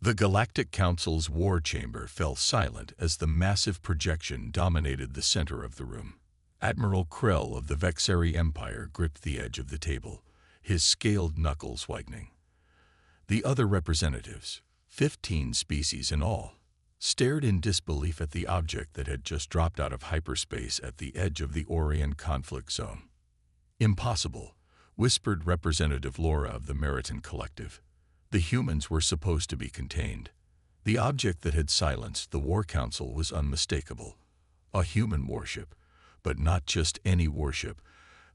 The Galactic Council's war chamber fell silent as the massive projection dominated the center of the room. Admiral Krell of the Vexari Empire gripped the edge of the table, his scaled knuckles whitening. The other representatives, 15 species in all, stared in disbelief at the object that had just dropped out of hyperspace at the edge of the Orion conflict zone. "Impossible," whispered Representative Laura of the Meriton Collective. The humans were supposed to be contained. The object that had silenced the War Council was unmistakable. A human warship, but not just any warship.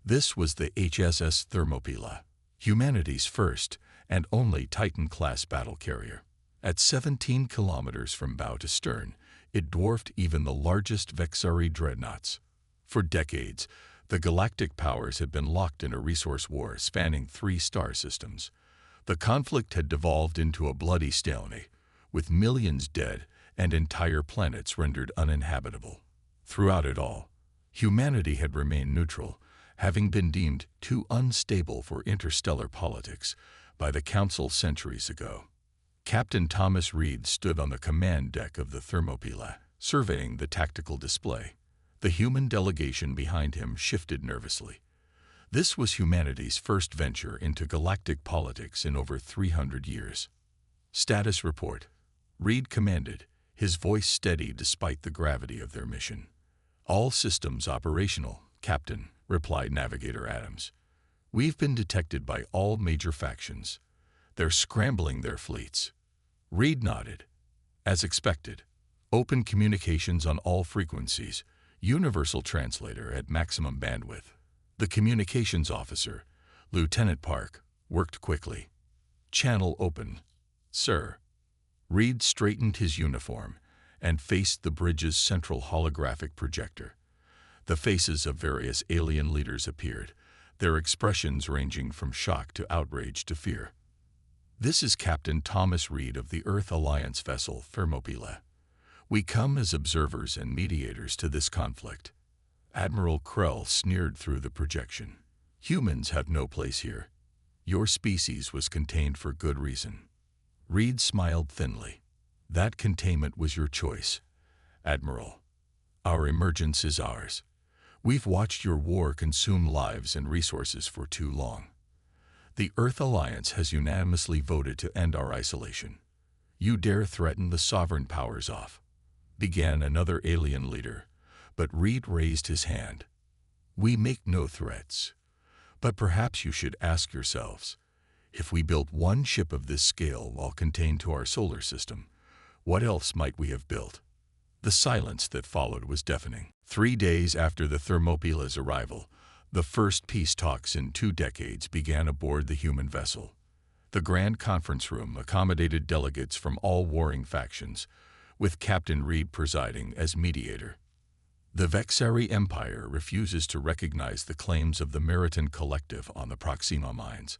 This was the HSS Thermopylae, humanity's first and only Titan-class battle carrier. At 17 kilometers from bow to stern, it dwarfed even the largest Vexari dreadnoughts. For decades, the galactic powers had been locked in a resource war spanning 3 star systems. The conflict had devolved into a bloody stalemate, with millions dead and entire planets rendered uninhabitable. Throughout it all, humanity had remained neutral, having been deemed too unstable for interstellar politics by the Council centuries ago. Captain Thomas Reed stood on the command deck of the Thermopylae, surveying the tactical display. The human delegation behind him shifted nervously. This was humanity's first venture into galactic politics in over 300 years. "Status report," Reed commanded, his voice steady despite the gravity of their mission. "All systems operational, Captain," replied Navigator Adams. "We've been detected by all major factions. They're scrambling their fleets." Reed nodded. "As expected. Open communications on all frequencies. Universal translator at maximum bandwidth." The communications officer, Lieutenant Park, worked quickly. "Channel open, sir." Reed straightened his uniform and faced the bridge's central holographic projector. The faces of various alien leaders appeared, their expressions ranging from shock to outrage to fear. "This is Captain Thomas Reed of the Earth Alliance vessel Thermopylae. We come as observers and mediators to this conflict." Admiral Krell sneered through the projection. "Humans have no place here. Your species was contained for good reason." Reed smiled thinly. "That containment was your choice, Admiral. Our emergence is ours. We've watched your war consume lives and resources for too long. The Earth Alliance has unanimously voted to end our isolation. You dare threaten the sovereign powers off," began another alien leader, but Reed raised his hand. "We make no threats. But perhaps you should ask yourselves, if we built one ship of this scale while contained to our solar system, what else might we have built?" The silence that followed was deafening. 3 days after the Thermopylae's arrival, the first peace talks in 2 decades began aboard the human vessel. The Grand Conference Room accommodated delegates from all warring factions, with Captain Reed presiding as mediator. "The Vexari Empire refuses to recognize the claims of the Meriton Collective on the Proxima mines,"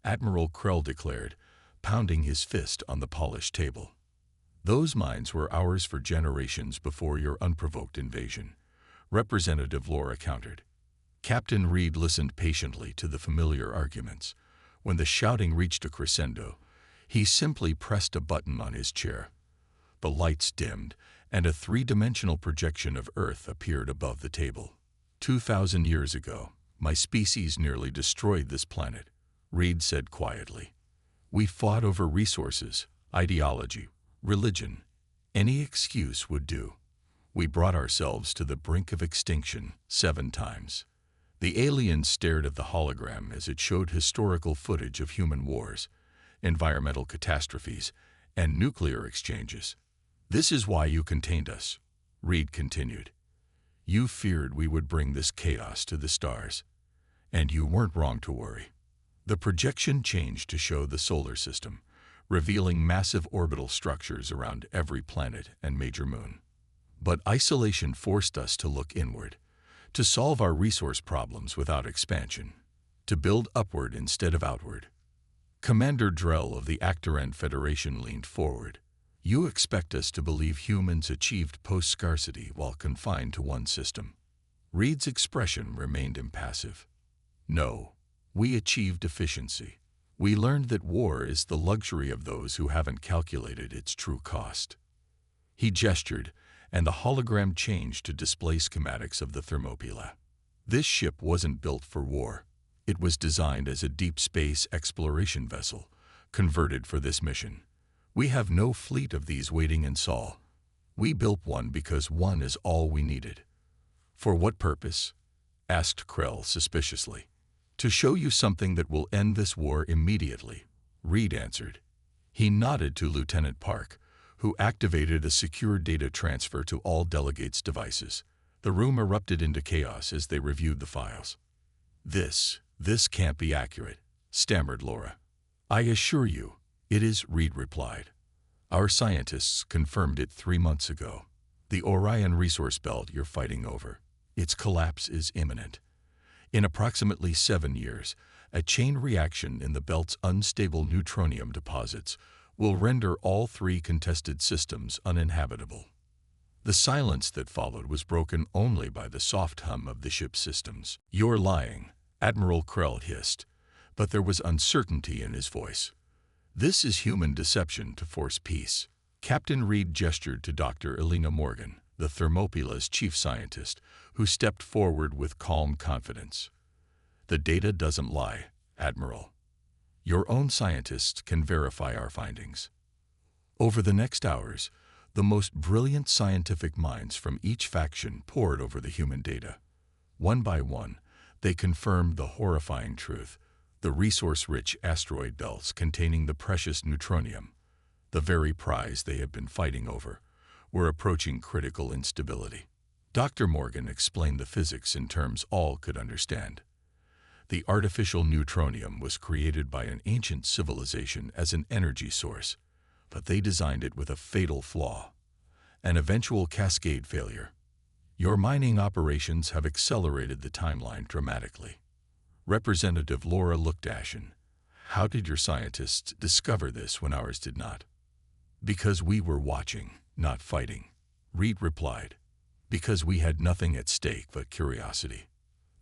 Admiral Krell declared, pounding his fist on the polished table. "Those mines were ours for generations before your unprovoked invasion," Representative Laura countered. Captain Reed listened patiently to the familiar arguments. When the shouting reached a crescendo, he simply pressed a button on his chair. The lights dimmed, and a 3-dimensional projection of Earth appeared above the table. 2,000 years ago, my species nearly destroyed this planet," Reed said quietly. "We fought over resources, ideology, religion. Any excuse would do. We brought ourselves to the brink of extinction 7 times. The aliens stared at the hologram as it showed historical footage of human wars, environmental catastrophes, and nuclear exchanges. This is why you contained us," Reed continued. "You feared we would bring this chaos to the stars. And you weren't wrong to worry." The projection changed to show the solar system, revealing massive orbital structures around every planet and major moon. But isolation forced us to look inward, to solve our resource problems without expansion, to build upward instead of outward. Commander Drell of the Actoran Federation leaned forward. "You expect us to believe humans achieved post-scarcity while confined to one system?" Reed's expression remained impassive. "No, we achieved efficiency. We learned that war is the luxury of those who haven't calculated its true cost." He gestured, and the hologram changed to display schematics of the Thermopylae. This ship wasn't built for war. It was designed as a deep space exploration vessel, converted for this mission. We have no fleet of these waiting in Sol. We built one because one is all we needed. "For what purpose?" asked Krell suspiciously. "To show you something that will end this war immediately," Reed answered. He nodded to Lieutenant Park, who activated a secure data transfer to all delegates' devices. The room erupted into chaos as they reviewed the files. This can't be accurate," stammered Laura. "I assure you, it is," Reed replied. "Our scientists confirmed it 3 months ago. The Orion resource belt you're fighting over, its collapse is imminent. In approximately 7 years, a chain reaction in the belt's unstable neutronium deposits will render all 3 contested systems uninhabitable." The silence that followed was broken only by the soft hum of the ship's systems. "You're lying," Admiral Krell hissed, but there was uncertainty in his voice. "This is human deception to force peace." Captain Reed gestured to Dr. Elena Morgan, the Thermopylae's chief scientist, who stepped forward with calm confidence. "The data doesn't lie, Admiral. Your own scientists can verify our findings." Over the next hours, the most brilliant scientific minds from each faction poured over the human data. One by one, they confirmed the horrifying truth: the resource-rich asteroid belts containing the precious neutronium, the very prize they had been fighting over, were approaching critical instability. Dr. Morgan explained the physics in terms all could understand. The artificial neutronium was created by an ancient civilization as an energy source, but they designed it with a fatal flaw: an eventual cascade failure. Your mining operations have accelerated the timeline dramatically. Representative Laura looked ashen. "How did your scientists discover this when ours did not?" "Because we were watching, not fighting," Reed replied. "Because we had nothing at stake but curiosity."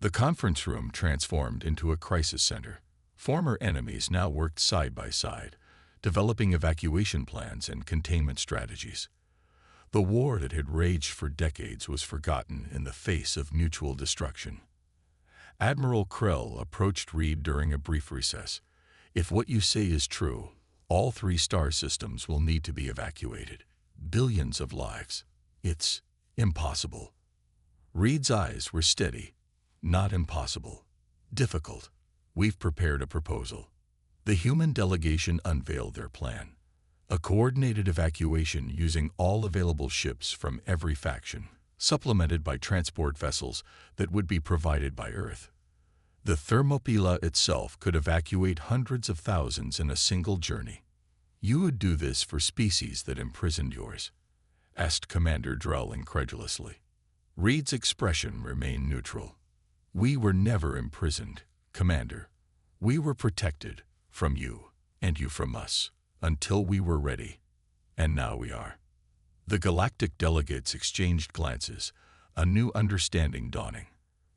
The conference room transformed into a crisis center. Former enemies now worked side by side, developing evacuation plans and containment strategies. The war that had raged for decades was forgotten in the face of mutual destruction. Admiral Krell approached Reed during a brief recess. "If what you say is true, all 3 star systems will need to be evacuated. Billions of lives. It's impossible." Reed's eyes were steady. "Not impossible. Difficult. We've prepared a proposal." The human delegation unveiled their plan: a coordinated evacuation using all available ships from every faction, supplemented by transport vessels that would be provided by Earth. The Thermopylae itself could evacuate hundreds of thousands in a single journey. "You would do this for species that imprisoned yours?" asked Commander Drell incredulously. Reed's expression remained neutral. "We were never imprisoned, Commander. We were protected, from you, and you from us, until we were ready. And now we are." The galactic delegates exchanged glances, a new understanding dawning.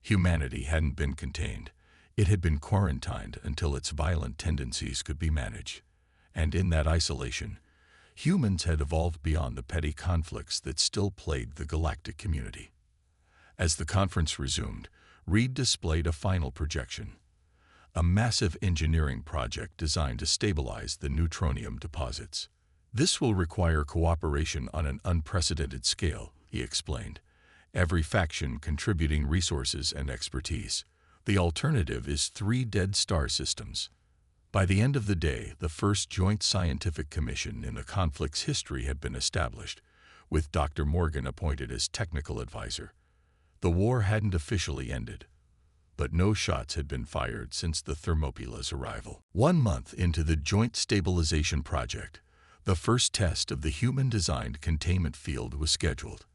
Humanity hadn't been contained. It had been quarantined until its violent tendencies could be managed. And in that isolation, humans had evolved beyond the petty conflicts that still plagued the galactic community. As the conference resumed, Reed displayed a final projection: a massive engineering project designed to stabilize the neutronium deposits. "This will require cooperation on an unprecedented scale," he explained, "every faction contributing resources and expertise. The alternative is 3 dead star systems." By the end of the day, the first joint scientific commission in the conflict's history had been established, with Dr. Morgan appointed as technical advisor. The war hadn't officially ended, but no shots had been fired since the Thermopylae's arrival. 1 month into the Joint Stabilization Project, the first test of the human-designed containment field was scheduled.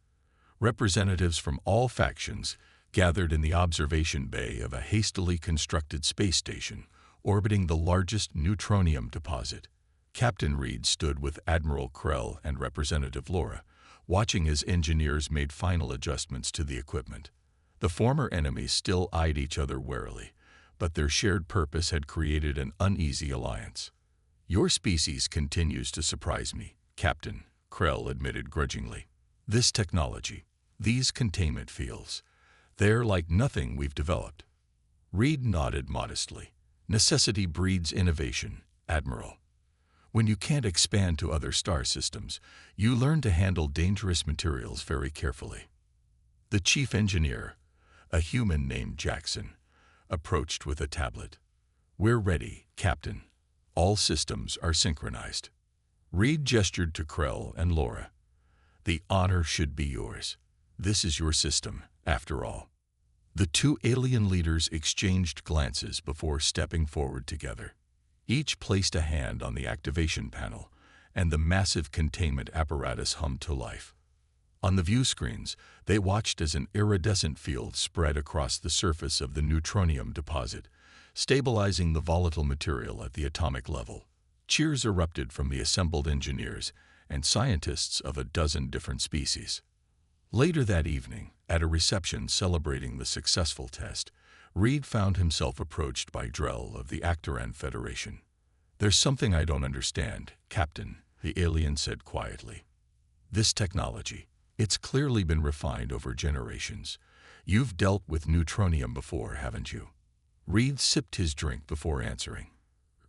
Representatives from all factions gathered in the observation bay of a hastily constructed space station orbiting the largest neutronium deposit. Captain Reed stood with Admiral Krell and Representative Laura, watching as engineers made final adjustments to the equipment. The former enemies still eyed each other warily, but their shared purpose had created an uneasy alliance. "Your species continues to surprise me, Captain," Krell admitted grudgingly. "This technology, these containment fields, they're like nothing we've developed." Reed nodded modestly. "Necessity breeds innovation, Admiral. When you can't expand to other star systems, you learn to handle dangerous materials very carefully." The chief engineer, a human named Jackson, approached with a tablet. "We're ready, Captain. All systems are synchronized." Reed gestured to Krell and Laura. "The honor should be yours. This is your system, after all." The two alien leaders exchanged glances before stepping forward together. Each placed a hand on the activation panel, and the massive containment apparatus hummed to life. On the view screens, they watched as an iridescent field spread across the surface of the neutronium deposit, stabilizing the volatile material at the atomic level. Cheers erupted from the assembled engineers and scientists of a dozen different species. Later that evening, at a reception celebrating the successful test, Reed found himself approached by Drell of the Actoran Federation. "There's something I don't understand, Captain," the alien said quietly. "This technology, it's clearly been refined over generations. You've dealt with neutronium before, haven't you?" Reed sipped his drink before answering.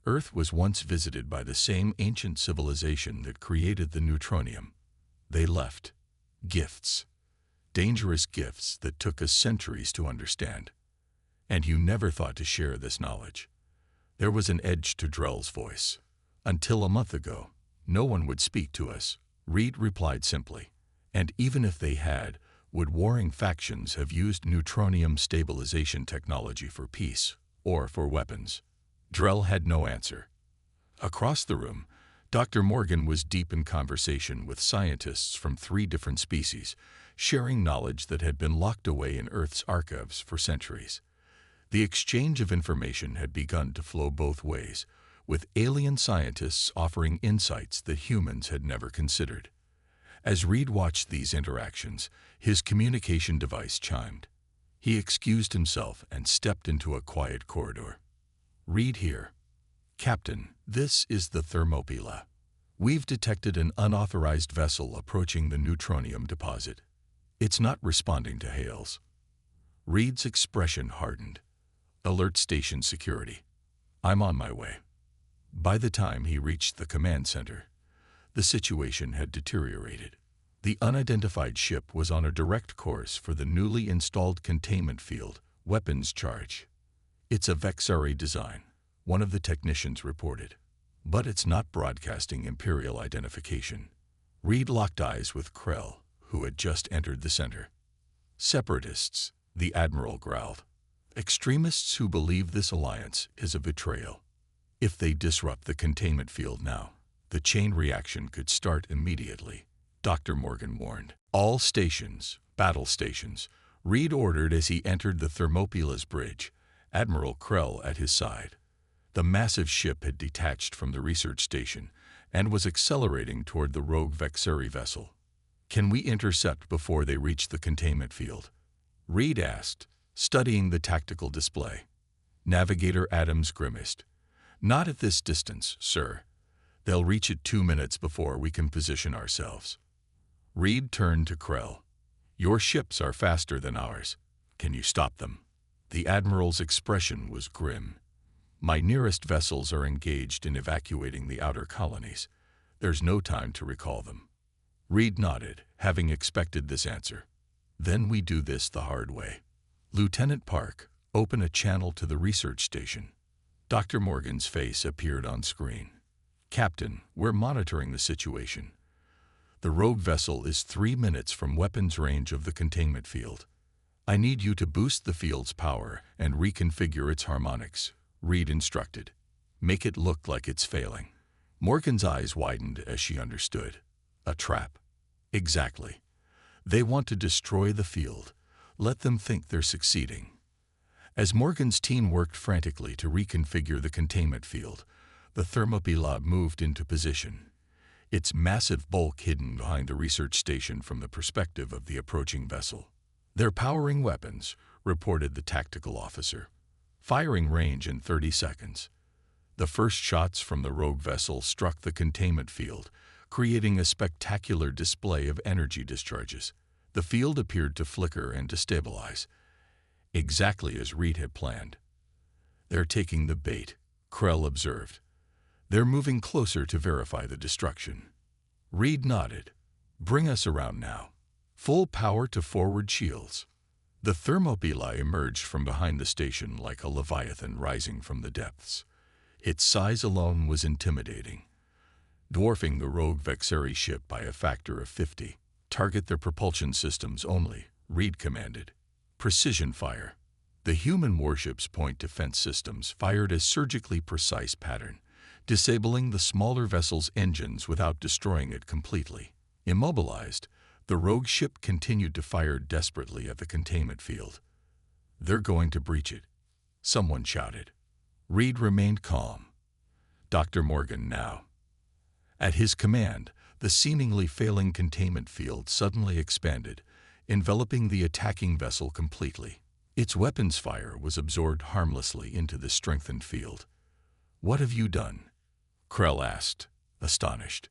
"Earth was once visited by the same ancient civilization that created the neutronium. They left gifts. Dangerous gifts that took us centuries to understand. And you never thought to share this knowledge." There was an edge to Drell's voice. "Until a month ago, no one would speak to us," Reed replied simply. "And even if they had, would warring factions have used neutronium stabilization technology for peace or for weapons?" Drell had no answer. Across the room, Dr. Morgan was deep in conversation with scientists from 3 different species, sharing knowledge that had been locked away in Earth's archives for centuries. The exchange of information had begun to flow both ways, with alien scientists offering insights that humans had never considered. As Reed watched these interactions, his communication device chimed. He excused himself and stepped into a quiet corridor. "Reed here. Captain, this is the Thermopylae. We've detected an unauthorized vessel approaching the neutronium deposit. It's not responding to hails." Reed's expression hardened. "Alert station security. I'm on my way." By the time he reached the command center, the situation had deteriorated. The unidentified ship was on a direct course for the newly installed containment field, weapons charge. "It's a Vexari design," one of the technicians reported. "But it's not broadcasting Imperial identification." Reed locked eyes with Krell, who had just entered the center. "Separatists," the Admiral growled. "Extremists who believe this alliance is a betrayal. If they disrupt the containment field now, the chain reaction could start immediately," Dr. Morgan warned. "All stations, battle stations," Reed ordered as he entered the Thermopylae's bridge, Admiral Krell at his side. The massive ship had detached from the research station and was accelerating toward the rogue Vexari vessel. "Can we intercept before they reach the containment field?" Reed asked, studying the tactical display. Navigator Adams grimaced. "Not at this distance, sir. They'll reach it 2 minutes before we can position ourselves." Reed turned to Krell. "Your ships are faster than ours. Can you stop them?" The Admiral's expression was grim. "My nearest vessels are engaged in evacuating the outer colonies. There's no time to recall them." Reed nodded, having expected this answer. "Then we do this the hard way. Lieutenant Park, open a channel to the research station." Dr. Morgan's face appeared on screen. "Captain, we're monitoring the situation. The rogue vessel is 3 minutes from weapons range of the containment field. I need you to boost the field's power and reconfigure its harmonics," Reed instructed. "Make it look like it's failing." Morgan's eyes widened as she understood. "A trap." "Exactly. They want to destroy the field. Let them think they're succeeding." As Morgan's team worked frantically to reconfigure the containment field, the Thermopylae moved into position, its massive bulk hidden behind the research station from the perspective of the approaching vessel. "They're powering weapons," reported the tactical officer. Firing range in 30 seconds. The first shots from the rogue vessel struck the containment field, creating a spectacular display of energy discharges. The field appeared to flicker and destabilize, exactly as Reed had planned. "They're taking the bait," Krell observed. "They're moving closer to verify the destruction." Reed nodded. "Bring us around now. Full power to forward shields." The Thermopylae emerged from behind the station like a leviathan rising from the depths. Its size alone was intimidating, dwarfing the rogue Vexeri ship by a factor of 50. "Target their propulsion systems only," Reed commanded. "Precision fire." The human warship's point defense systems fired a surgically precise pattern, disabling the smaller vessel's engines without destroying it completely. Immobilized, the rogue ship continued to fire desperately at the containment field. "They're going to breach it," someone shouted. Reed remained calm. "Dr. Morgan, now." At his command, the seemingly failing containment field suddenly expanded, enveloping the attacking vessel completely. Its weapons fire was absorbed harmlessly into the strengthened field. "What have you done?" Krell asked, astonished.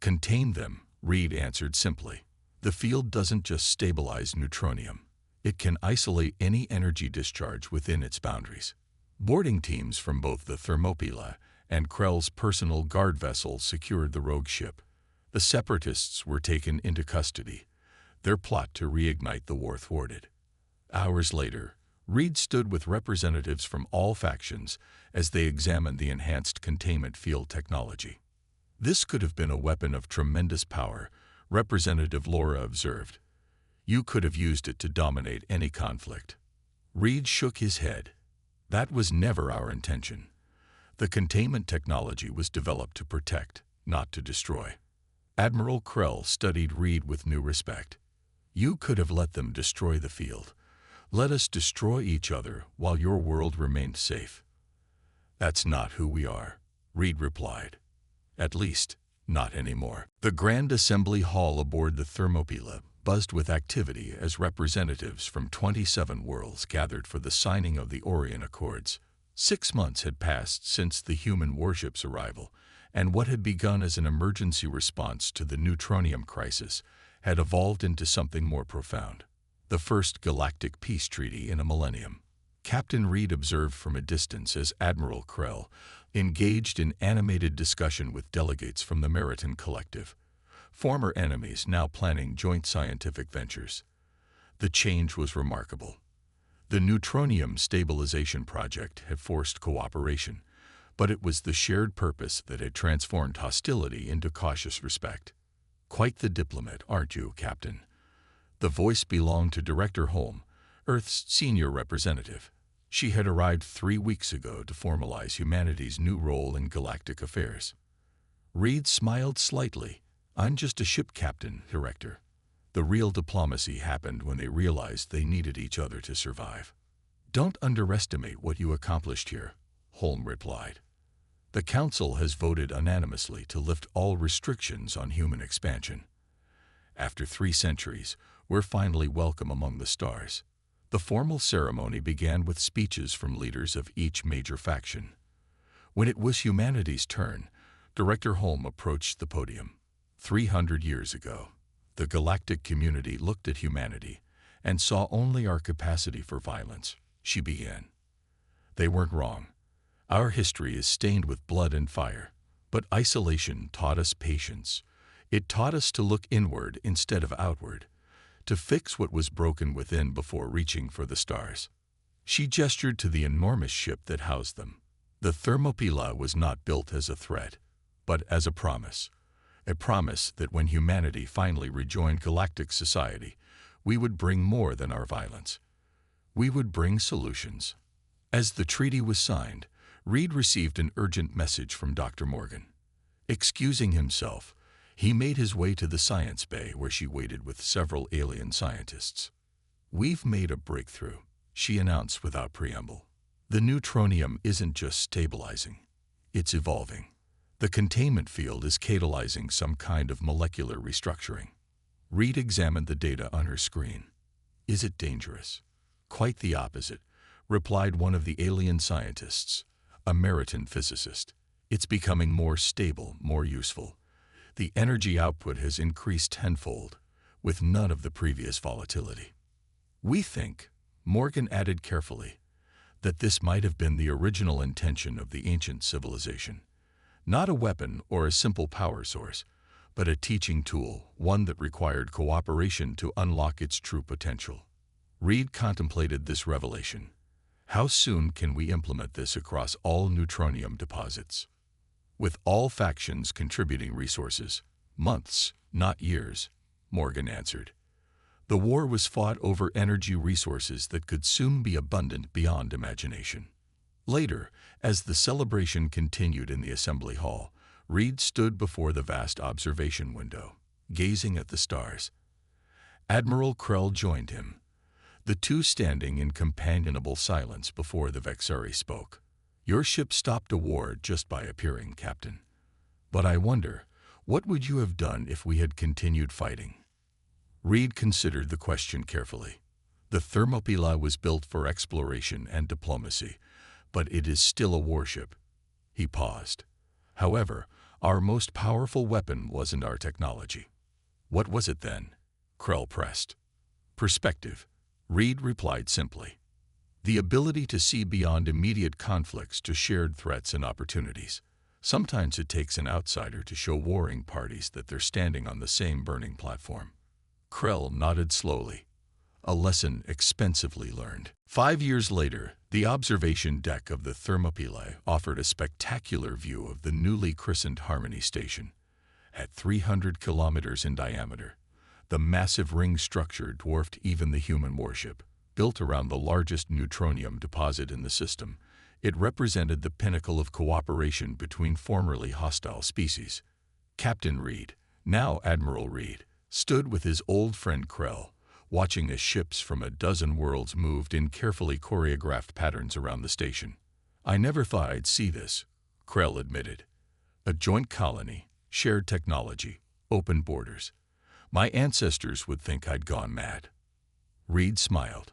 "Contain them," Reed answered simply. "The field doesn't just stabilize neutronium. It can isolate any energy discharge within its boundaries." Boarding teams from both the Thermopylae and Krell's personal guard vessels secured the rogue ship. The Separatists were taken into custody, their plot to reignite the war thwarted. Hours later, Reed stood with representatives from all factions as they examined the enhanced containment field technology. "This could have been a weapon of tremendous power," Representative Laura observed. "You could have used it to dominate any conflict." Reed shook his head. "That was never our intention. The containment technology was developed to protect, not to destroy." Admiral Krell studied Reed with new respect. "You could have let them destroy the field. Let us destroy each other while your world remained safe." "That's not who we are," Reed replied. "At least, not anymore." The Grand Assembly Hall aboard the Thermopylae buzzed with activity as representatives from 27 worlds gathered for the signing of the Orion Accords. 6 months had passed since the human warship's arrival, and what had begun as an emergency response to the neutronium crisis had evolved into something more profound. The first galactic peace treaty in a millennium. Captain Reed observed from a distance as Admiral Krell engaged in animated discussion with delegates from the Meriton Collective, former enemies now planning joint scientific ventures. The change was remarkable. The neutronium stabilization project had forced cooperation, but it was the shared purpose that had transformed hostility into cautious respect. "Quite the diplomat, aren't you, Captain?" The voice belonged to Director Holm, Earth's senior representative. She had arrived 3 weeks ago to formalize humanity's new role in galactic affairs. Reed smiled slightly. "I'm just a ship captain, Director. The real diplomacy happened when they realized they needed each other to survive." "Don't underestimate what you accomplished here," Holm replied. "The Council has voted unanimously to lift all restrictions on human expansion. After 3 centuries, we're finally welcome among the stars." The formal ceremony began with speeches from leaders of each major faction. When it was humanity's turn, Director Holm approached the podium. 300 years ago, the galactic community looked at humanity and saw only our capacity for violence, she began. "They weren't wrong. Our history is stained with blood and fire, but isolation taught us patience. It taught us to look inward instead of outward, to fix what was broken within before reaching for the stars." She gestured to the enormous ship that housed them. The Thermopylae was not built as a threat, but as a promise that when humanity finally rejoined galactic society, we would bring more than our violence. We would bring solutions. As the treaty was signed, Reed received an urgent message from Dr. Morgan. Excusing himself, he made his way to the science bay where she waited with several alien scientists. "We've made a breakthrough," she announced without preamble. "The neutronium isn't just stabilizing, it's evolving. The containment field is catalyzing some kind of molecular restructuring." Reed examined the data on her screen. "Is it dangerous?" "Quite the opposite," replied one of the alien scientists, a Meriton physicist. It's becoming more stable, more useful. The energy output has increased tenfold, with none of the previous volatility. We think, Morgan added carefully, that this might have been the original intention of the ancient civilization. Not a weapon or a simple power source, but a teaching tool, one that required cooperation to unlock its true potential. Reed contemplated this revelation. How soon can we implement this across all neutronium deposits? With all factions contributing resources, months, not years, Morgan answered. The war was fought over energy resources that could soon be abundant beyond imagination. Later, as the celebration continued in the assembly hall, Reed stood before the vast observation window, gazing at the stars. Admiral Krell joined him, the two standing in companionable silence before the Vexari spoke. Your ship stopped a war just by appearing, Captain. But I wonder, what would you have done if we had continued fighting? Reed considered the question carefully. The Thermopylae was built for exploration and diplomacy, but it is still a warship. He paused. However, our most powerful weapon wasn't our technology. What was it then? Krell pressed. Perspective, Reed replied simply. The ability to see beyond immediate conflicts to shared threats and opportunities. Sometimes it takes an outsider to show warring parties that they're standing on the same burning platform. Krell nodded slowly. A lesson expensively learned. 5 years later, the observation deck of the Thermopylae offered a spectacular view of the newly christened Harmony Station. At 300 kilometers in diameter, the massive ring structure dwarfed even the human warship. Built around the largest neutronium deposit in the system, it represented the pinnacle of cooperation between formerly hostile species. Captain Reed, now Admiral Reed, stood with his old friend Krell, watching as ships from a dozen worlds moved in carefully choreographed patterns around the station. I never thought I'd see this, Krell admitted. A joint colony, shared technology, open borders. My ancestors would think I'd gone mad. Reed smiled.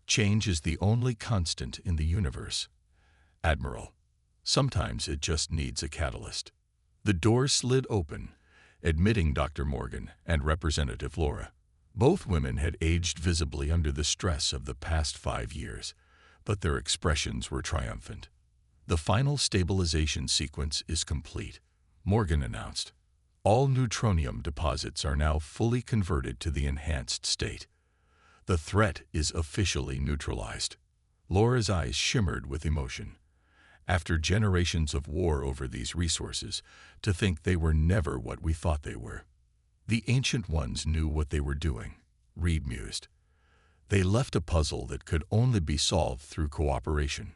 Change is the only constant in the universe. Admiral, sometimes it just needs a catalyst. The door slid open, admitting Dr. Morgan and Representative Laura. Both women had aged visibly under the stress of the past 5 years, but their expressions were triumphant. The final stabilization sequence is complete, Morgan announced. All neutronium deposits are now fully converted to the enhanced state. The threat is officially neutralized. Laura's eyes shimmered with emotion. After generations of war over these resources, to think they were never what we thought they were. The ancient ones knew what they were doing, Reed mused. They left a puzzle that could only be solved through cooperation.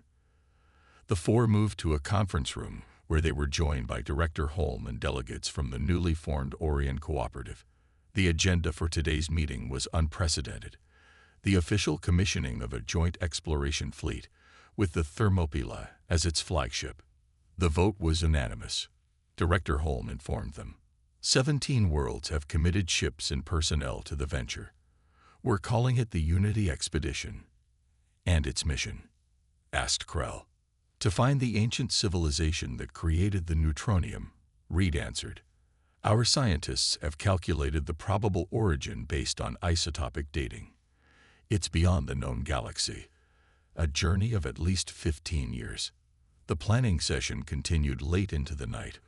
The four moved to a conference room where they were joined by Director Holm and delegates from the newly formed Orion Cooperative. The agenda for today's meeting was unprecedented. The official commissioning of a joint exploration fleet, with the Thermopylae as its flagship. The vote was unanimous, Director Holm informed them. 17 worlds have committed ships and personnel to the venture. We're calling it the Unity Expedition. And its mission? Asked Krell. To find the ancient civilization that created the neutronium, Reed answered. Our scientists have calculated the probable origin based on isotopic dating. It's beyond the known galaxy, a journey of at least 15 years. The planning session continued late into the night,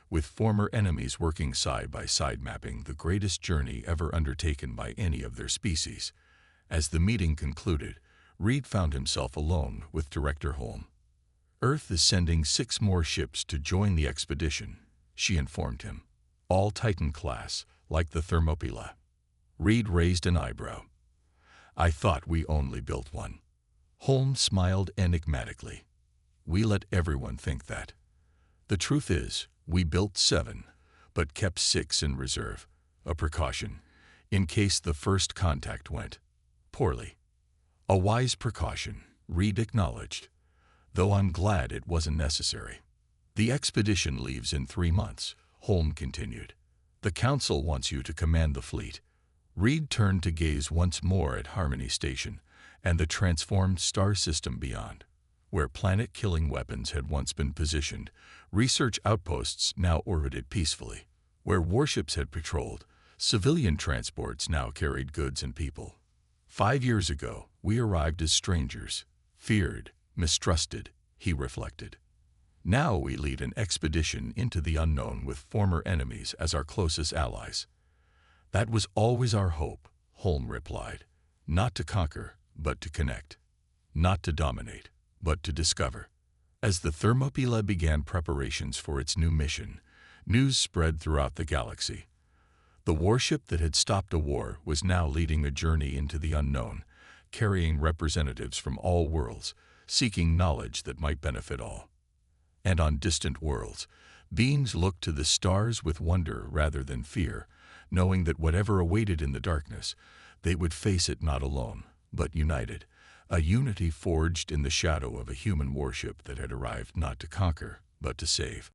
with former enemies working side by side mapping the greatest journey ever undertaken by any of their species. As the meeting concluded, Reed found himself alone with Director Holm. Earth is sending 6 more ships to join the expedition, she informed him. All Titan class, like the Thermopylae. Reed raised an eyebrow. I thought we only built one. Holmes smiled enigmatically. We let everyone think that. The truth is, we built 7, but kept 6 in reserve, a precaution, in case the first contact went poorly. A wise precaution, Reed acknowledged, though I'm glad it wasn't necessary. The expedition leaves in 3 months, Holm continued. The Council wants you to command the fleet. Reed turned to gaze once more at Harmony Station, and the transformed star system beyond. Where planet-killing weapons had once been positioned, research outposts now orbited peacefully. Where warships had patrolled, civilian transports now carried goods and people. 5 years ago, we arrived as strangers, feared, mistrusted, he reflected. Now we lead an expedition into the unknown with former enemies as our closest allies. That was always our hope, Holm replied. Not to conquer, but to connect. Not to dominate, but to discover. As the Thermopylae began preparations for its new mission, news spread throughout the galaxy. The warship that had stopped a war was now leading a journey into the unknown, carrying representatives from all worlds, seeking knowledge that might benefit all. And on distant worlds, beings looked to the stars with wonder rather than fear, knowing that whatever awaited in the darkness, they would face it not alone, but united, a unity forged in the shadow of a human warship that had arrived not to conquer, but to save.